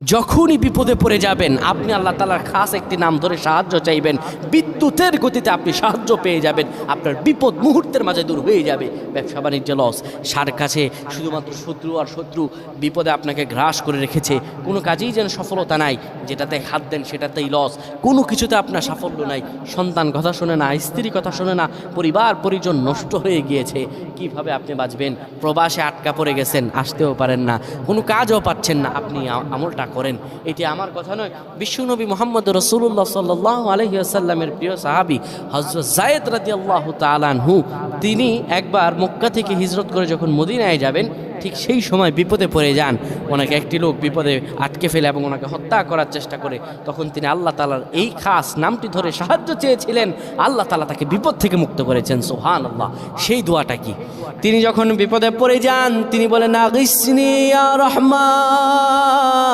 যখনই বিপদে পড়ে যাবেন আপনি আল্লাহ তাআলার খাস একটি নাম ধরে সাহায্য চাইবেন, বিদ্যুতের গতিতে আপনি সাহায্য পেয়ে যাবেন, আপনার বিপদ মুহূর্তের মাঝে দূর হয়ে যাবে। ব্যবসা বাণিজ্য লস, সার কাছে শুধুমাত্র শত্রু আর শত্রু বিপদে আপনাকে গ্রাস করে রেখেছে, কোনো কাজেই যেন সফলতা নাই, যেটাতে হাত দেন সেটাতেই লস, কোনো কিছুতে আপনার সাফল্য নাই, সন্তান কথা শোনে না, স্ত্রী কথা শোনে না, পরিবার পরিজন নষ্ট হয়ে গিয়েছে, কিভাবে আপনি বাঁচবেন? প্রবাসে আটকা পড়ে গেছেন, আসতেও পারেন না, কোনো কাজও পাচ্ছেন না, আপনি আমলটা করেন। এটি আমার কথা নয়, বিশ্বনবী মুহাম্মদ রাসূলুল্লাহ সাল্লাল্লাহু আলাইহি ওয়াসাল্লামের প্রিয় সাহাবী হযরত যায়েদ রাদিয়াল্লাহু তাআলা আনহু, তিনি একবার মক্কা থেকে হিজরত করে যখন মদিনায় যাবেন, ঠিক সেই সময় বিপদে পড়ে যান। ওনাকে একটি লোক বিপদে আটকে ফেলে এবং ওনাকে হত্যা করার চেষ্টা করে। তখন তিনি আল্লাহ তাআলার এই খাস নামটি ধরে সাহায্য চেয়েছিলেন, আল্লাহ তাআলা তাকে বিপদ থেকে মুক্ত করেছেন। সুবহানাল্লাহ। সেই দোয়াটা কি? তিনি যখন বিপদে পড়ে যান তিনি বলেন, আগিসনি ইয়া রহমান।